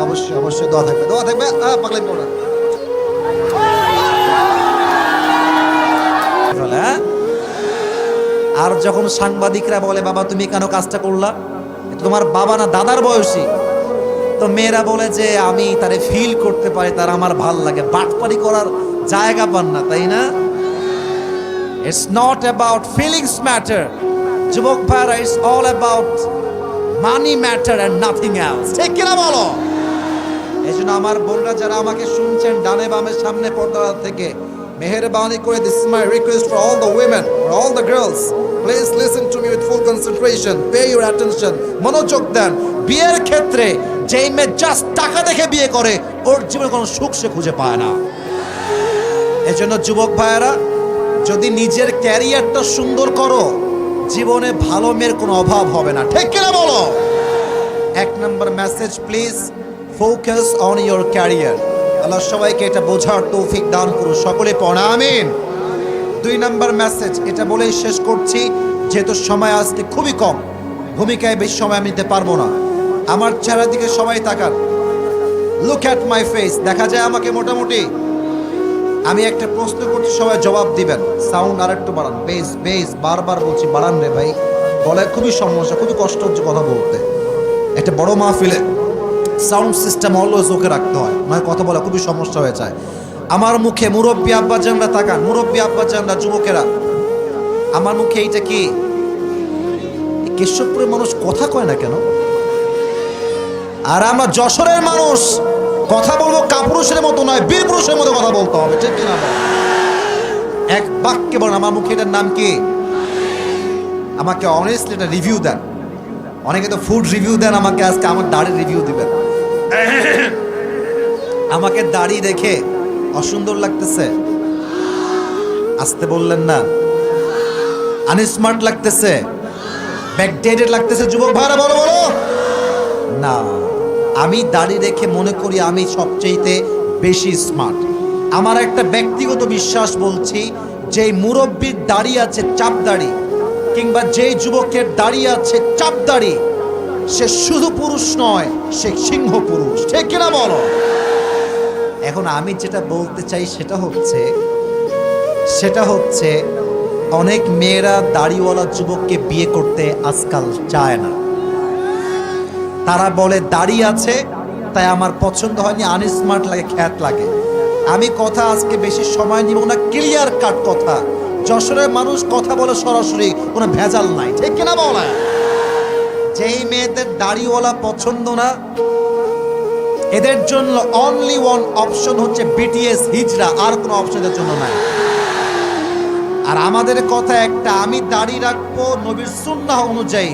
অবশ্যই অবশ্যই দোয়া থাকবে পাগলাই পড়া। আর যখন সাংবাদিকরা বলে বাবা তুমি কেন কাজটা করলা, তোমার বাবা না দাদার বয়সী, তো মেয়েরা বলে যে আমি তারে ফিল করতে পারি, তার আমার ভাল লাগে। বাটপারি করার জায়গা পান না, তাই না? It's not about feelings matter যুবক ভাইরা, it's all about money matter and nothing else. ঠিক কিনা বলো? এই জন্য আমার বোনরা যারা আমাকে শুনছেন ডানে বামে সামনে পর্দা থেকে, মেহেরবানি করে this is my request for all the women, for all the girls, please listen to me with full concentration, pay your attention, মনোযোগ দেন। বিয়ের ক্ষেত্রে যেই মেয়ে জাস্ট টাকা দেখে বিয়ে করে, ওর জীবনে কোনো সুখ সে খুঁজে পায় না। এজন্য যুবক ভাইয়েরা, যদি নিজের ক্যারিয়ারটা সুন্দর করো, জীবনে ভালো মেয়ের কোনো অভাব হবে না। ঠিক কিনা বলো? এক নম্বর message, please focus on your career. আল্লাহ সবাইকে এটা বোঝার তৌফিক দান করুন, সকলে পড়া আমিন। দুই নম্বর মেসেজ, এটা বলেই শেষ করছি, যেহেতু সময় আজকে খুবই কম, ভূমিকায় বেশি সময় আমি নিতে পারবো না। আমার চেহারার দিকে সবাই তাকান, লুক অ্যাট মাই ফেস, দেখা যায় আমাকে মোটামুটি। আমি একটা প্রশ্ন করছি, সবাই জবাব দিবেন। সাউন্ড আরেকটু বাড়ান, বেস বেস, বারবার বলছি বাড়ান রে ভাই, গলায় খুবই সমস্যা, খুবই কষ্ট হচ্ছে কথা বলতে। একটা বড় মাহফিলে সাউন্ড সিস্টেম অলওয়েজ ওকে রাখতে হয়, নয় কথা বলা খুবই সমস্যা হয়ে যায়। আমার মুখে মুরব্বী আব্বাজানরা তাকান, মুরব্বী আব্বাজানরা, যুবকেরা, আমার মুখে এইটা কি? কেশবপুরের মানুষ কথা কয় না কেন? আর আমরা যশোরের মানুষ কথা বলবো কাপুরুষের মতো নয়, বীর পুরুষের মতো কথা বলতে হবে। ঠিক কিনা? এক বাক্যে বলেন আমার মুখে এটার নাম কি? আমাকে অনেস্টলি এটা রিভিউ দেন। অনেকে তো ফুড রিভিউ দেন, আমাকে আজকে আমার দাড়ির রিভিউ দিবেন। আমাকে দাড়ি দেখে অসুন্দর লাগতেছে? আসতে বললেন না? আনস্মার্ট লাগতেছে? ব্যাকডেটেড লাগতেছে? যুবক ভাইরা বলো বলো না। আমি দাড়ি রেখে মনে করি আমি সবচেয়ে বেশি স্মার্ট। আমার একটা ব্যক্তিগত বিশ্বাস বলছি, যেই মুরব্বীর দাড়ি আছে চাপ দাড়ি, কিংবা যেই যুবকের দাড়ি আছে চাপ দাড়ি, সে শুধু পুরুষ নয়, সে সিংহ পুরুষ। ঠিক কিনা বলো? এখন আমি যেটা বলতে চাই সেটা হচ্ছে অনেক মেয়েরা দাড়িওয়ালা যুবককে বিয়ে করতে আজকাল চায় না। তারা বলে দাড়ি আছে তাই আমার পছন্দ হয়নি, আনস্মার্ট লাগে, খ্যাত লাগে। আমি কথা আজকে বেশি সময় নিব না, ক্লিয়ার কাট কথা। যশোরের মানুষ কথা বলে সরাসরি, কোনো ভেজাল নাই। ঠিক কিনা বলে? যেই মেয়েদের দাড়িওয়ালা পছন্দ না, এদের জন্য অনলি ওয়ান অপশন হচ্ছে বিটিএস, হিজড়া, আর কোনো অপশন এদের জন্য নাই। আর আমাদের কথা একটা, আমি দাড়ি রাখবো নবীর সুন্নাহ অনুযায়ী।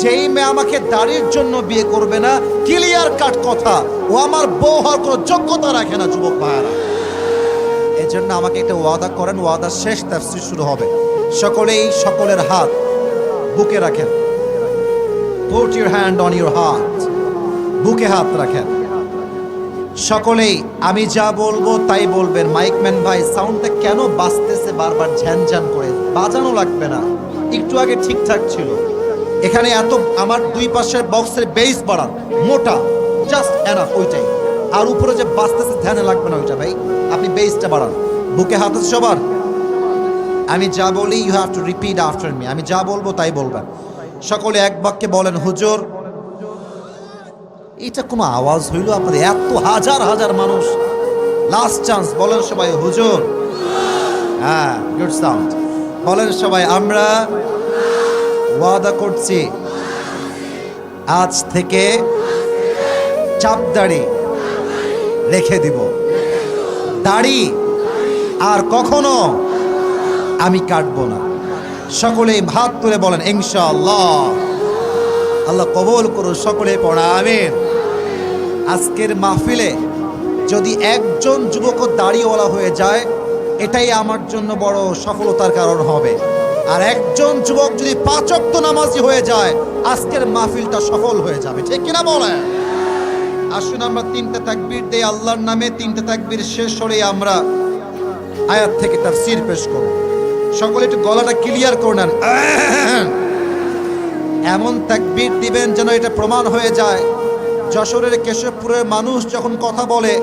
যেই মেয়ে আমাকে দাড়ির জন্য বিয়ে করবে না, ক্লিয়ার কাট কথা, ও আমার বউ হওয়ার কোনো যোগ্যতা রাখে না। যুবক ভাইয়েরা, এই জন্য আমাকে একটা ওয়াদা করেন, ওয়াদা শেষ, তাফসীর শুরু হবে। সকলেই সকলের হাত বুকে রাখেন। Put your hand on your heart, বুকে হাত রাখেন। সকলেই আমি যা বলবো তাই বলবেন। মাইকম্যান ভাই, সাউন্ডটা কেন বাজতেছে বারবার ঝ্যানঝ্যান করে? বাজানো লাগবে না, একটু আগে ঠিকঠাক ছিল। এখানে এত আমার দুই পাশের বক্সের বেস বাড়ান, মোটা, জাস্ট এনাফ ওইটাই। আর উপরে যে বাজতেছে ধ্যানে লাগবে না ওইটা ভাই, আপনি বেসটা বাড়ান। বুকে হাত আছে সবার? আমি যা বলি you have to repeat after me. আমি যা বলবো তাই বলবেন। সকলে এক বাক্যে বলেন, হুজুর। এটা কোনো আওয়াজ হইল আপনাদের? এত হাজার হাজার মানুষ, লাস্ট চান্স, বলেন সবাই হুজুর। হ্যাঁ, গুড সাউন্ড। বলেন সবাই, আমরা ওয়াদা করছি আজ থেকে চাপ দাড়ি রেখে দিব, দাড়ি আর কখনো আমি কাটবো না। সকলেই হাত তুলে বলেন ইনশাআল্লাহ। আল্লাহ কবুল করুন, সকলে পড়া আমিন। আজকের মাহফিলে যদি একজন যুবক দাড়িওয়ালা হয়ে যায়, এটাই আমার জন্য বড় সফলতার কারণ হবে। আর একজন যুবক যদি 5 ওয়াক্ত নামাজি হয়ে যায়, আজকের মাহফিলটা সফল হয়ে যাবে। ঠিক কিনা বলে? আসুন আমরা 3টা তাকবীর দেই আল্লাহর নামে। 3টা তাকবীর শেষ হলে আমরা আয়াত থেকে তাফসীর পেশ করব। সকলে একটু গলাটা ক্লিয়ার করে নেন। এমন তাকবীর দিবেন যেন এটা প্রমাণ হয়ে যায় যশোরের কেশবপুরের মানুষ যখন কথা বলে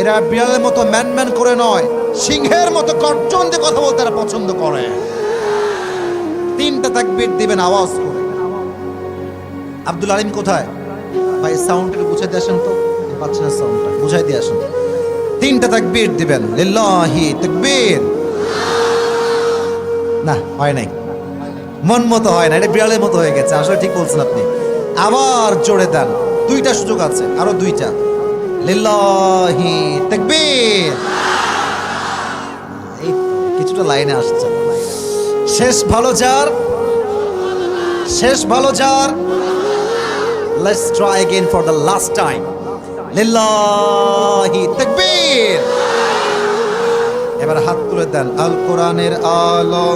এরা বিড়ালের মতো ম্যান করে নয়, সিংহের মতো গর্জন দিয়ে কথা বলতে এরা পছন্দ করে। 3টা তাকবীর দিবেন আওয়াজ করে। আব্দুল আলিম কোথায় ভাই? সাউন্ডটা বুঝাই দিয়ে আসেন তো, পাচ্ছেন না সাউন্ডটা, বুঝাই দিয়ে আসেন। 3টা তাকবীর দিবেন, লিল্লাহি তাকবীর। না হয় নাই, মন মতো হয় না, এটা বিড়ালের মতো হয়ে গেছে। আসলে ঠিক বলছেন আপনি, আবার জোরে দেন। 2টা সুযোগ আছে, আরো 2টা। লিল্লাহি তাকবীর। এই কিছুটা লাইনে আসছে। শেষ ভালো যার, শেষ ভালো যার। Let's try again for the last time. লিল্লাহি তাকবীর। এবার হাত তুলে দেন। আল কোরআনের আলো,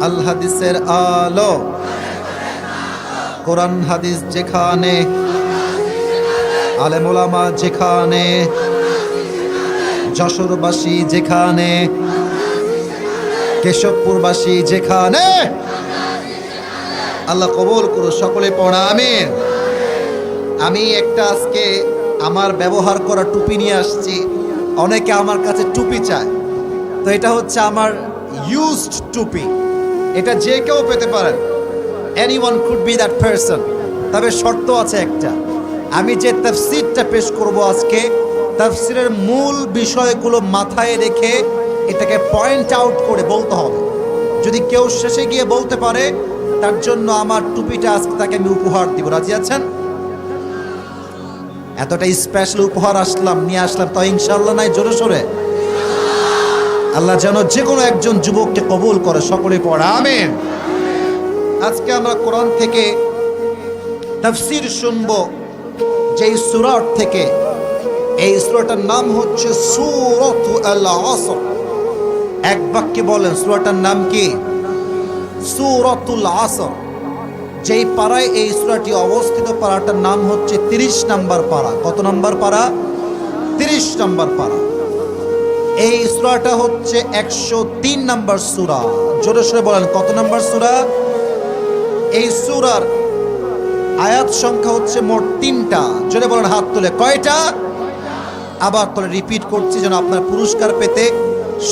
আল হাদিসের আলো, কোরআন হাদিস যেখানে, আলেম ওলামা যেখানে, যশোরবাসী যেখানে, কেশবপুরবাসী যেখানে, আল্লাহ কবুল করুন। সকলে পড়া আমিন। আমি একটা আজকে আমার ব্যবহার করা টুপি নিয়ে আসছি। অনেকে আমার কাছে টুপি চায়, তো এটা হচ্ছে আমার ইউজড টুপি। এটা যে কেউ পেতে পারেন, anyone could be that person. তবে শর্ত আছে একটা, আমি যে তাফসীরটা পেশ করব আজকে, তাফসীরের মূল বিষয়গুলো মাথায় রেখে এটাকে পয়েন্ট আউট করে বলতে হবে। যদি কেউ শেষে গিয়ে বলতে পারে, তার জন্য আমার টুপিটা আজকে তাকে আমি উপহার দিব। রাজি আছেন? এতটা স্পেশাল উপহার নিয়ে আসলাম, তো ইনশাআল্লাহ নাই জোরে সোরে। আল্লাহ যেন যে কোনো একজন যুবককে কবুল করে। সকলে পড়া আমিন। আজকে আমরা কোরআন থেকে তাফসীর শুনবো যেই সূরার থেকে। এই সূরাটার নাম হচ্ছে সূরাতুল আসর। এক বাক্যে বলেন সূরাটার নাম কি? সূরাতুল আসর। যেই পাড়ায় এই সূরাটি অবস্থিত, পাড়াটার নাম হচ্ছে 30 নম্বর পাড়া। কত নম্বর পাড়া? 30 নম্বর পাড়া। এই সূরাটা হচ্ছে 103 নম্বর সূরা। জোরে সোরে বলেন কত নম্বর সূরা? এই সূরার আয়াত সংখ্যা হচ্ছে মোট 3টা। জোরে বলেন হাত তুলে, কয়টা? আবার তোলে রিপিট করছি যেন আপনার পুরস্কার পেতে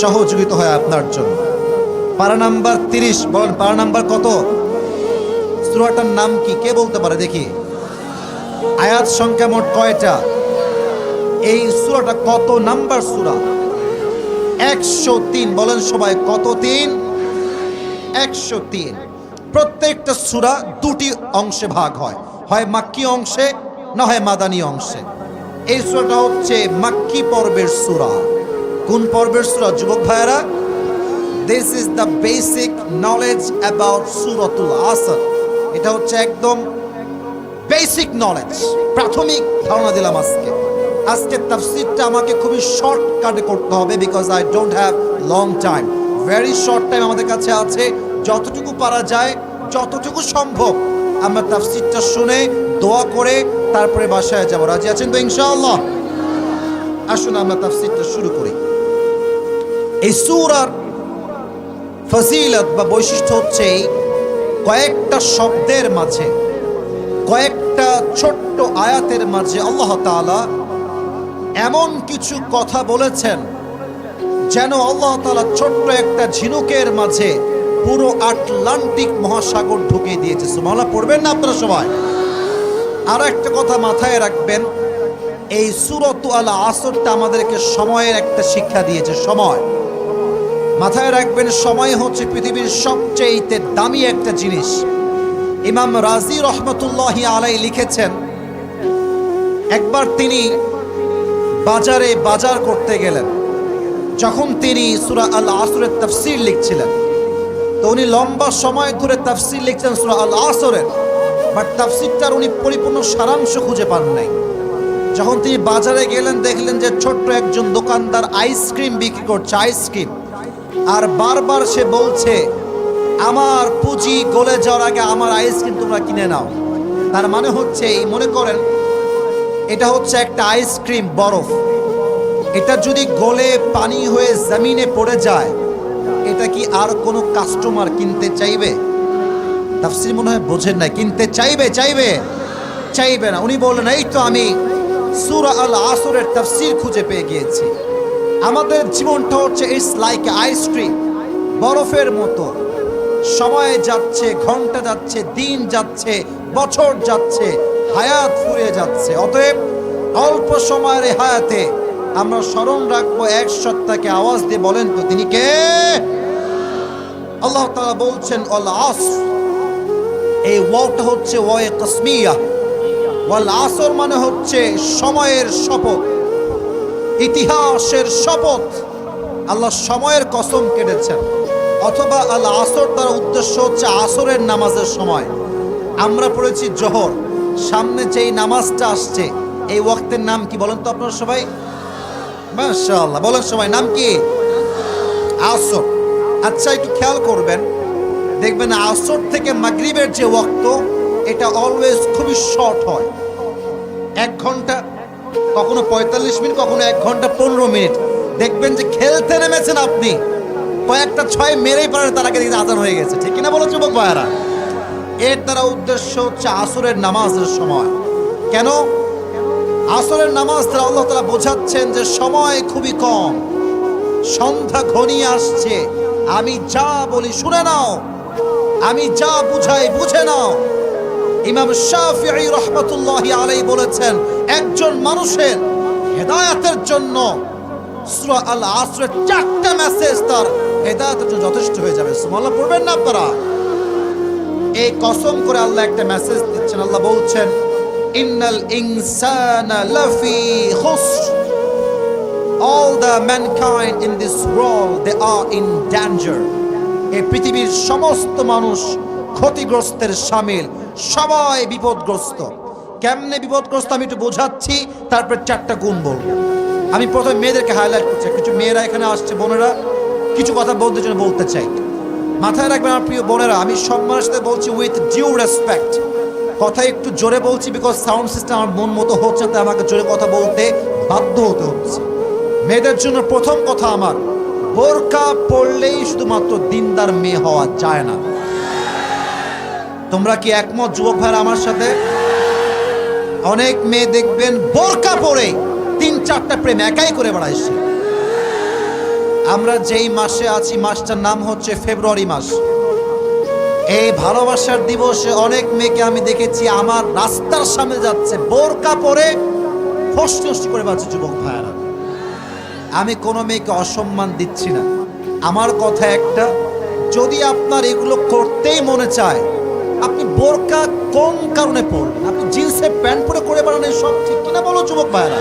সহযোগিতা হয় আপনার জন্য। পারা নাম্বার 30। বলেন পারা নাম্বার কত? সূরাটার নাম কি কে বলতে পারে দেখি? আয়াত সংখ্যা মোট কয়টা? এই সূরাটা কত নাম্বার সূরা? 103। বলেন সবাই কত? 3। 103। প্রত্যেকটা সূরা 2টি অংশে ভাগ হয়, হয় মাক্কি অংশে না হয় মাদানী অংশে। এই সূরাটা হচ্ছে মাক্কি পর্বের সূরা। কোন পর্বের সূরা যুবক ভাইয়েরা? This is the basic knowledge about সূরাতুল আসর। এটা হচ্ছে একদম বেসিক নলেজ, প্রাথমিক ধারণা দিলাম আজকে। আজকের তাফসীরটা আমাকে খুবই শর্টকাটে করতে হবে, because I don't have long time. Very short time আমাদের কাছে আছে। যতটুকু পারা যায়, যতটুকু সম্ভব আমরা তাফসীরটা শুনে দোয়া করে তারপরে বাসায় যাব। রাজি আছেন তো ইনশাআল্লাহ? আসুন আমরা তাফসীরটা শুরু করি। এই সূরার ফজিলত বা বৈশিষ্ট্য হচ্ছে কয়েকটা শব্দের মাঝে, কয়েকটা ছোট্ট আয়াতের মাঝে আল্লাহ তাআলা এমন কিছু কথা বলেছেন যেন আল্লাহ তাআলা ছোট্ট একটা ঝিনুকের মাঝে পুরো আটলান্টিক মহাসাগর ঢুকিয়ে দিয়েছে। সুবহানাল্লাহ পড়বেন না আপনারা সবাই? আর একটা কথা মাথায় রাখবেন, এই সূরাতুল আসরটা আমাদেরকে সময়ের একটা শিক্ষা দিয়েছে। সময় মাথায় রাখবেন, সময় হচ্ছে পৃথিবীর সবচেয়ে দামি একটা জিনিস। ইমাম রাজি রহমতুল্লাহি আলাইহি লিখেছেন, একবার তিনি বাজারে বাজার করতে গেলেন। যখন তিনি সূরা আল আসরের তাফসীর লিখছিলেন, তো উনি লম্বা সময় ধরে তাফসীর লিখছেন সূরা আল আসরের, বাট তাফসীরটার উনি পরিপূর্ণ সারাংশ খুঁজে পান নাই। যখন তিনি বাজারে গেলেন, দেখলেন যে ছোট্ট একজন দোকানদার আইসক্রিম বিক্রি করছে, আইসক্রিম। আর বারবার সে বলছে, আমার পুঁজি গলে যাওয়ার আগে আমার আইসক্রিম তোমরা কিনে নাও। তার মানে হচ্ছে, এই মনে করেন এটা হচ্ছে একটা আইসক্রিম বরফ, এটা যদি গলে পানি হয়ে জমিনে পড়ে যায়, এটা কি আর কোনো কাস্টমার কিনতে চাইবে? তাফসীর মনে হয় বোঝেন না। কিনতে চাইবে? চাইবে না। উনি বললেন, এই তো আমি সূরা আল আসরের তাফসীর খুঁজে পেয়ে গিয়েছি। আমাদের জীবনটা হচ্ছে ইটস লাইক আইসক্রিম, বরফের মতো। সময় যাচ্ছে, ঘন্টা যাচ্ছে, দিন যাচ্ছে, বছর যাচ্ছে, হায়াত ফুরিয়ে যাচ্ছে। অতএব অল্প সময়ের এই হায়াতে আমরা স্মরণ রাখবো এক সত্তাকে। আওয়াজ দিয়ে বলেন তো তিনি কে? আল্লাহ তাআলা বলছেন আল আসর। এই ওয়াওটা হচ্ছে ওয়ায়ে কাসমিয়া। ওয়াল আসর মানে হচ্ছে সময়ের শপথ, ইতিহাসের শপথ। আল্লাহ সময়ের কসম কেটেছেন। অথবা আল আসর তার উদ্দেশ্য হচ্ছে আসরের নামাজের সময়। আমরা পড়েছি জোহর, সামনে যেই নামাজটা আসছে এই ওয়াক্তের নাম কি বলেন তো আপনারা সবাই? মাশাআল্লাহ, বলেন সবাই, নাম কি? আসর। আচ্ছা, একটু খেয়াল করবেন, দেখবেন আসর থেকে মাগরিবের যে ওয়াক্ত এটা অলওয়েজ খুবই শর্ট হয়। 1 ঘন্টা, কখনো 45 মিনিট, কখনো 1 ঘন্টা 15 মিনিট। দেখবেন যে খেলতে নেমেছেন আপনি, কয়েকটা 6 মেরেই পারেন, তার আগে দেখতে আজান হয়ে গেছে। ঠিক কিনা বলো যুবক ভাইয়ারা? এর দ্বারা উদ্দেশ্য হচ্ছে আসরের নামাজের সময়। কেন? আসরের নামাজ দ্বারা আল্লাহ তাআলা বোঝাচ্ছেন যে সময় খুবই কম, সন্ধ্যা ঘনিয়ে আসছে। আমি যা বলি শুনে নাও, আমি যা বুঝাই বুঝে নাও। ইমাম শাফিঈ রাহমাতুল্লাহি আলাইহি বলেছেন, একজন মানুষের হেদায়েতের জন্য সূরা আল আসরের 4টা মেসেজ তার হেদায়েতের জন্য যথেষ্ট হয়ে যাবে। সুবহানাল্লাহ পড়বেন না আপনারা? এই কসম করে আল্লাহ একটা মেসেজ দিচ্ছেন। আল্লাহ বলছেন, ইন্নাল ইনসানা লাফি খুসর, all the mankind in this world they are in danger. এই পৃথিবীর সমস্ত মানুষ ক্ষতিগ্রস্তের শামিল, সবাই বিপদগ্রস্ত। কেমনে বিপদগ্রস্ত আমি একটু বোঝাচ্ছি, তারপর 4টা গুণ বলবো। আমি প্রথমে মেয়েদেরকে হাইলাইট করছি। কিছু মেয়েরা এখানে আসছে, বোনেরা, কিছু কথা বলতে জন্য বলতে চাই। মাথায় রাখবেন আমার প্রিয় বোনেরা, আমি সম্মানের সাথে বলছি, উইথ ডিউ রেসপেক্ট। কথা একটু জোরে বলছি, বিকজ সাউন্ড সিস্টেম আমার মন মতো হচ্ছে, তাই আমাকে জোরে কথা বলতে বাধ্য হতে হচ্ছে। মেয়েদের জন্য প্রথম কথা আমার, বোরকা পরলেই শুধুমাত্র দিনদার মেয়ে হওয়া যায় না। তোমরা কি একমত যুবক ভাইরা আমার সাথে? অনেক মেয়ে দেখবেন বোরকা পরে 3-4টা প্রেম একাই করে বেড়াইছে। আমরা যেই মাসে আছি, মাসটার নাম হচ্ছে ফেব্রুয়ারি মাস। এই ভালোবাসার দিবসে অনেক মেয়েকে আমি দেখেছি আমার রাস্তার সামনে যাচ্ছে বোরকা পরে ফসফস করে বাঁচছে। যুবক ভাইরা, আমি কোনো মেয়েকে অসম্মান দিচ্ছি না। আমার কথা একটা, যদি আপনার এগুলো করতেই মনে চায়, আপনি বোরকা কোন কারণে পরলেন? আপনি জিন্সের প্যান্ট পরে করে বেড়ান, সব ঠিক কিনা বলো যুবক ভাইরা?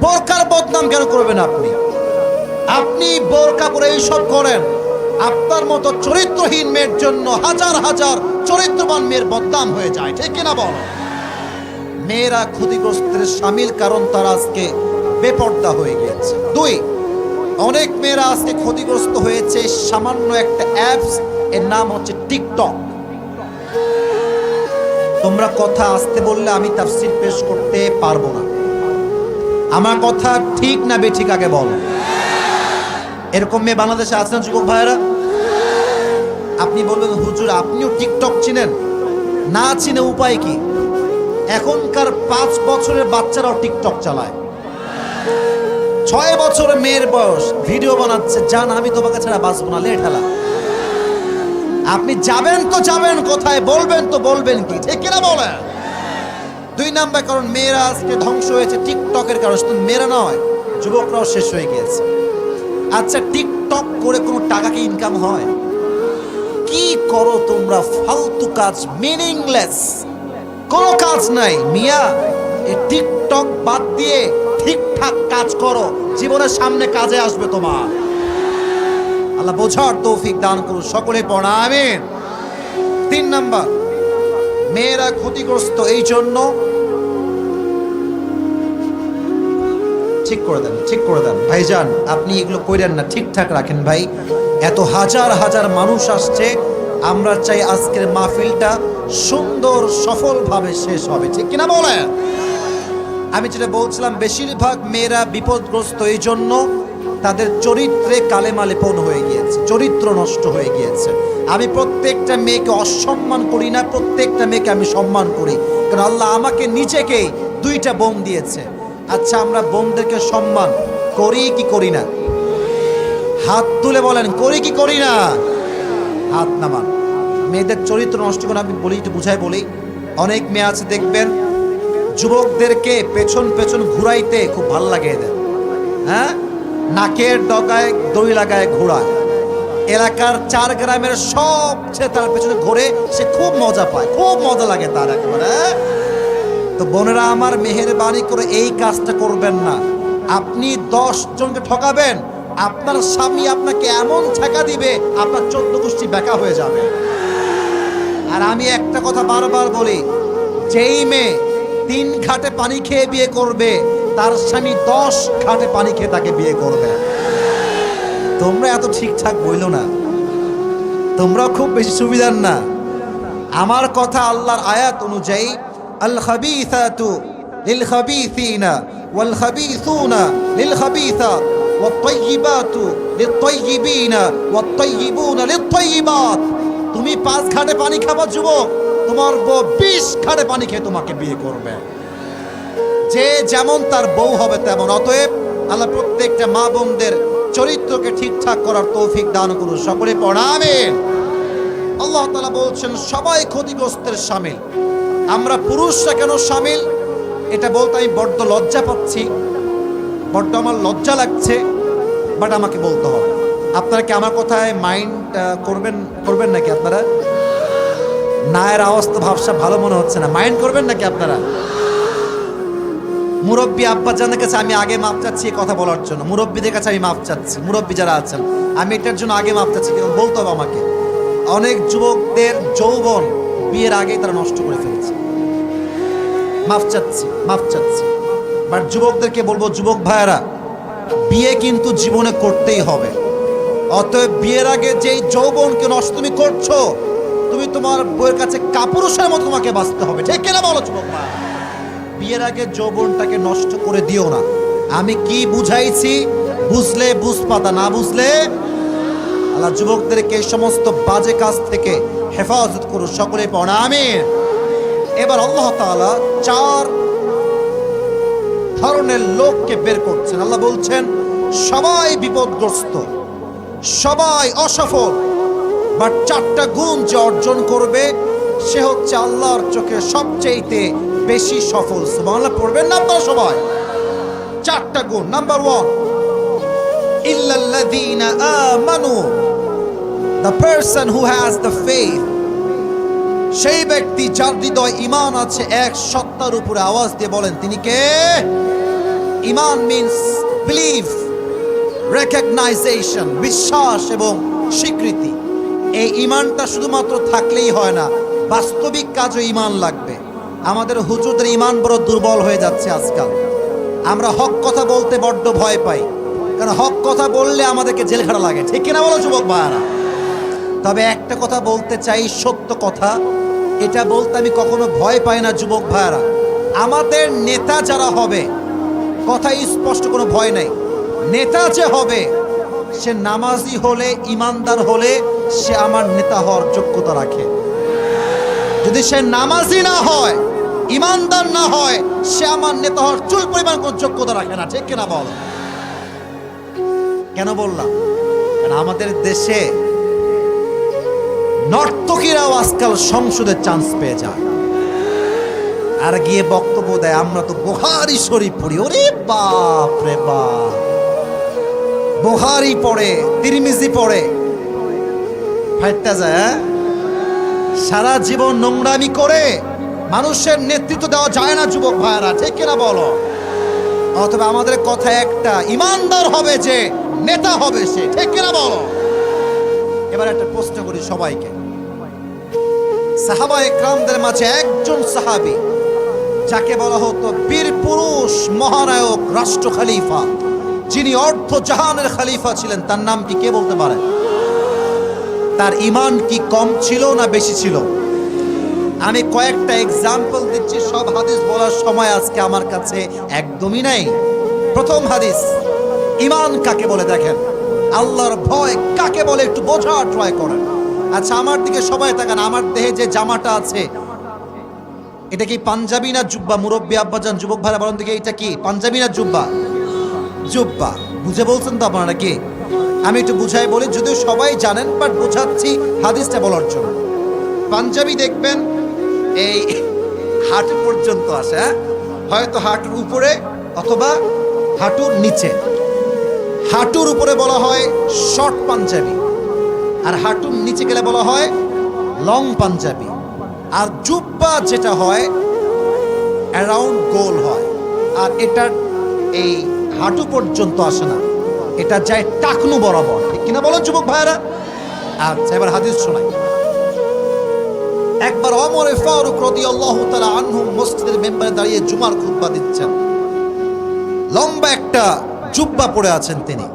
বোরকার বদনাম কেন করবেন আপনি? আপনি বোরকা পরে এইসব করেন, আপনার মতো চরিত্রহীন মেয়ের জন্য হাজার হাজার চরিত্রবান মেয়ের বদনাম হয়ে যায়। ঠিক কিনা বলো? মেয়েরা ক্ষতিগ্রস্তের শামিল, কারণ তারা আজকে বেপর্দা হয়ে গিয়েছে। 2, অনেক মেয়েরা আজকে ক্ষতিগ্রস্ত হয়েছে সামান্য একটা অ্যাপস, এর নাম হচ্ছে টিকটক। তোমরা কথা আসতে বললে আমি তাফসীর পেশ করতে পারবো না। আমার কথা ঠিক না বেঠিক আগে বল। এরকম মেয়ে বাংলাদেশে আছেন যুবক ভাইয়েরা? আপনি বলবেন, হুজুর আপনিও টিকটক চিনেন? না চিনে উপায় কি? এখনকার 5 বছরের বাচ্চারাও টিকটক চালায়। 6 বছরের মেয়ের বয়স ভিডিও বানাচ্ছে, জান আমি তোমাকে ছাড়া বাঁচবো না, লে ঠেলা। আপনি যাবেন তো যাবেন কোথায়, বলবেন তো বলবেন কি? ঠিক কিনা বলেন? 2 নাম্বার কারণ মেয়েরা আজকে ধ্বংস হয়েছে টিকটকের কারণে। শুধু মেয়েরা নয়, যুবকরাও শেষ হয়ে গিয়েছে। আচ্ছা, টিকটক করে কোনো টাকা কি ইনকাম হয়? কি করো তোমরা? ফালতু কাজ, মিনিংলেস কোনো কাজ নাই মিয়া। এই টিকটক বাদ দিয়ে ঠিকঠাক কাজ করো, জীবনের সামনে কাজে আসবে তোমার। আল্লাহ বোঝার তৌফিক দান করুন। সকলে পড়া আমিন। 3 নাম্বার, মেয়েরা ক্ষতিগ্রস্ত এই জন্য, ঠিক করে দেন, ঠিক করে দেন ভাইজান, আপনি এগুলো কইরেন না, ঠিকঠাক রাখেন ভাই। এত হাজার হাজার মানুষ আসছে, আমরা চাই আজকের মাহফিলটা সুন্দর সফলভাবে শেষ হবে। ঠিক কিনা বলে? আমি যেটা বলছিলাম, বেশিরভাগ মেয়েরা বিপদগ্রস্ত এই জন্য, তাদের চরিত্রে কালেমা লেপন হয়ে গিয়েছে, চরিত্র নষ্ট হয়ে গিয়েছে। আমি প্রত্যেকটা মেয়েকে অসম্মান করি না, প্রত্যেকটা মেয়েকে আমি সম্মান করি, কারণ আল্লাহ আমাকে নিজেকেই দুইটা বোন দিয়েছে। আচ্ছা, আমরা বোনদেরকে সম্মান করি কি করি না? হাত তুলে বলেন, করি কি করি না? হাত নামান। মেয়েদের চরিত্র নষ্ট করে আমি বলি, একটু বুঝাই বলি। অনেক মেয়ে আছে দেখবেন, যুবকদেরকে পেছন পেছন ঘুরাইতে খুব ভালো লাগে এদের। হ্যাঁ, নাকের ডগায় দড়ি লাগায় ঘোরায়, এলাকার 4 গ্রামের সবচেয়ে তার পেছনে ঘুরে সে খুব মজা পায়, খুব মজা লাগে তার একেবারে। তো বোনেরা আমার, মেহেরবানি করে এই কাজটা করবেন না। আপনি 10 জনকে ঠকাবেন, আপনার স্বামী আপনাকে এমন ছেঁকা দিবে আপনার 14 গোষ্ঠী বেকা হয়ে যাবে। আর আমি একটা কথা বারবার বলি, যেই মেয়ে 3 ঘাটে পানি খেয়ে বিয়ে করবে, তার স্বামী 10 ঘাটে পানি খেয়ে তাকে বিয়ে করবে। তোমরা এত ঠিকঠাক বইলো না, তোমরা খুব বেশি সুবিধার না। আমার কথা আল্লাহর আয়াত অনুযায়ী, আল খাবিসাতু লিল খাবিসিনা ওয়াল খাবিসুনা লিল খাবিসাত ওয়াত তাইয়িবাতু লিত তাইয়িবিনা ওয়াত তাইয়িবুনা লিত তাইয়িবাত। তুমি 5 ঘাটে পানি খাবা যুবক, তোমার বউ 20 ঘাটে পানি খেয়ে তোমাকে বিয়ে করবে। যে যেমন তার বউ হবে তেমন। অতএব আল্লাহ প্রত্যেকটা মা বোনদের চরিত্রকে ঠিকঠাক করার তৌফিক দান করুন। সকলে পড়া আমিন। আল্লাহ তাআলা বলছেন সবাই ক্ষতিগ্রস্তের শামিল। আমরা পুরুষরা কেন শামিল এটা বলতে আমি বড্ড লজ্জা পাচ্ছি, বড্ড আমার লজ্জা লাগছে, বাট আমাকে বলতে হবে। আপনারা কি আমার কথায় মাইন্ড করবেন নাকি? আপনারা নায়ের আওয়াজ তো ভাবসা ভালো মনে হচ্ছে না, মাইন্ড করবেন নাকি আপনারা? মুরব্বী আব্বাজানের কাছে আমি আগে মাপ চাচ্ছি কথা বলার জন্য, মুরব্বীদের কাছে আমি মাপ চাচ্ছি, মুরব্বী যারা আছেন আমি এটার জন্য আগে মাপ চাচ্ছি, কিন্তু বলতে হবে আমাকে। অনেক যুবকদের যৌবন বিয়ের আগেই তারা নষ্ট করে ফেলছে। মাপ চাচ্ছি, মাপ চাচ্ছি। বাট যুবকদেরকে বলবো, যুবক ভাইয়েরা, বিয়ে কিন্তু জীবনে করতেই হবে। অতএব বিয়ের আগে যেই যৌবনকে নষ্ট তুমি করছো, তুমি তোমার বউয়ের কাছে কাপুরুষের মতো তোমাকে বাঁচতে হবে, ঠিক কিনা বলো যুবক ভাই? বিয়ের আগে যৌবনটাকে নষ্ট করে দিও না। আমি কি বুঝাইছি? বুঝলে বুঝ পাতা, না বুঝলে আল্লাহ যুবকদেরকে এই সমস্ত বাজে কাজ থেকে হেফাজত করুন। সকলে পড়া আমিন। এবার আল্লাহ তাআলা 4 ধরনের লোককে বের করছেন। আল্লাহ বলছেন সবাই বিপদগ্রস্ত, সবাই অসফল, বাট 4টা গুণ যে অর্জন করবে সে হচ্ছে আল্লাহর চোখে সবচেয়ে বেশি সফল। সুবহানাল্লাহ পড়বেন না আপনারা সবাই? 4টা গুণ। নাম্বার 1, ইল্লাল্লাযীনা আমানু, the person who has the faith, সেই ব্যক্তি যার হৃদয় ঈমান আছে এক সত্তার উপরে। আওয়াজ দিয়ে বলেন তিনি কে? ঈমান মিন্স বিলিভ, রেকগনাইজেশন, বিশ্বাস এবং স্বীকৃতি। এই ঈমানটা শুধুমাত্র থাকলেই হয় না, বাস্তবিক কাজও ঈমান লাগবে। আমাদের হুজুরদের ঈমান বড় দুর্বল হয়ে যাচ্ছে আজকাল। আমরা হক কথা বলতে বড্ড ভয় পাই, কারণ হক কথা বললে আমাদেরকে জেলখানা লাগে, ঠিক কিনা বলো যুবক ভাইরা? তবে একটা কথা বলতে চাই, সত্য কথা, এটা বলতে আমি কখনো ভয় পাই না যুবক ভাইরা। আমাদের নেতা যারা হবে, কথা স্পষ্ট, কোনো ভয় নাই। নেতা যে হবে সে নামাজি হলে, ইমানদার হলে সে আমার নেতা হওয়ার যোগ্যতা রাখে। যদি সে নামাজি না হয়, ইমানদার না হয়, সে আমার নেতা হওয়ার চুল পরিমাণ কোনো যোগ্যতা রাখে না, ঠিক কিনা বল? কেন বললাম? কারণ আমাদের দেশে নর্তকীরাও আজকাল সংসদের চান্স পেয়ে যায় আর গিয়ে বক্তব্য দেয়, আমরা তো বুখারী শরীফ পড়ি। ওরে বাপ রে বাপ, বুখারী পড়ে, তিরমিজি পড়ে, ফাইটটা যায়। সারা জীবন নোংরামি করে মানুষের নেতৃত্ব দেওয়া যায় না যুবক ভাইরা, ঠিক কিনা বলো? অথবা আমাদের কথা একটা, ইমানদার হবে যে নেতা হবে সে, ঠিক কিনা বলো? এবার একটা প্রশ্ন করি সবাইকে। সাহাবা ইকরামদের মাঝে একজন সাহাবী যাকে বলা হতো বীর পুরুষ, মহানায়ক, রাষ্ট্র খলিফা, যিনি অর্ধ জাহানের খলিফা ছিলেন, তার নাম কি কে বলতে পারে? তার ঈমান কি কম ছিল না বেশি ছিল? আমি কয়েকটা এক্সাম্পল দিচ্ছি, সব হাদিস বলার সময় আজকে আমার কাছে একদমই নাই। প্রথম হাদিস, ঈমান কাকে বলে দেখেন, আল্লাহর ভয় কাকে বলে একটু বোঝার ট্রাই করেন। আচ্ছা আমার দিকে সবাই তাকান, আমার দেহে যে জামাটা আছে এটা কি পাঞ্জাবি না জুব্বা? মুরব্বী আব্বাজান, যুবক ভাইরা বলেন দিকে, এটা কি পাঞ্জাবি না জুব্বা? জুব্বা। বুঝে বলছেন তো আপনারা কি? আমি একটু বুঝাই বলি, যদিও সবাই জানেন বাট বোঝাচ্ছি হাদিসটা বলার জন্য। পাঞ্জাবি দেখবেন এই হাঁটু পর্যন্ত আসে, হ্যাঁ? হয়তো হাঁটুর উপরে অথবা হাঁটুর নিচে। হাঁটুর উপরে বলা হয় শর্ট পাঞ্জাবি, আর হাঁটুর নিচে গেলে বলা হয় লং পাঞ্জাবি। আর জুব্বা যেটা হয় অ্যারাউন্ড গোল হয়, আর এটার এই হাঁটু পর্যন্ত আসে না, এটা যায় টাকনু বরাবর। ঠিক কিনা বলেন যুবক ভাইরা? আচ্ছা এবার হাদিস শোনাই। একবার ওমর ফারুক রাদিয়াল্লাহু তাআলা আনহু মসজিদের মেম্বারে দাঁড়িয়ে জুমার খুতবা দিচ্ছেন। লম্বা একটা জুব্বা পরে আছেন তিনি।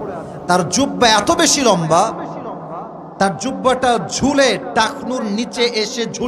তার জুব্বা এত বেশি লম্বা, তার জুব্বাটা ঝুলে টাকনুর নিচে এসে ঝুলে